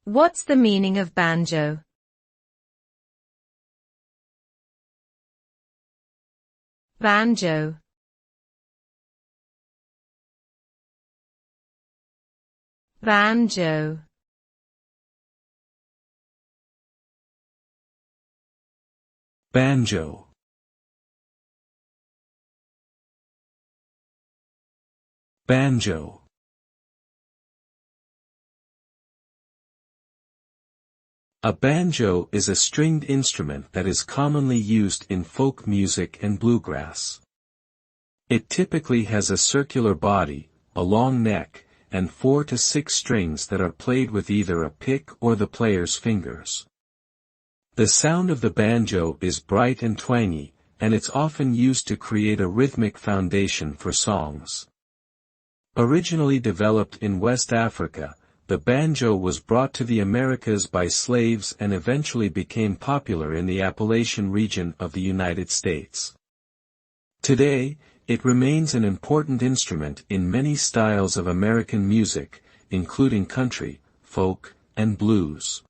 What's the meaning of banjo? Banjo. Banjo. Banjo. Banjo. A banjo is a stringed instrument that is commonly used in folk music and bluegrass. It typically has a circular body, a long neck, and 4 to 6 strings that are played with either a pick or the player's fingers. The sound of the banjo is bright and twangy, and it's often used to create a rhythmic foundation for songs. Originally developed in West Africa, the banjo was brought to the Americas by slaves and eventually became popular in the Appalachian region of the United States. Today, it remains an important instrument in many styles of American music, including country, folk, and blues.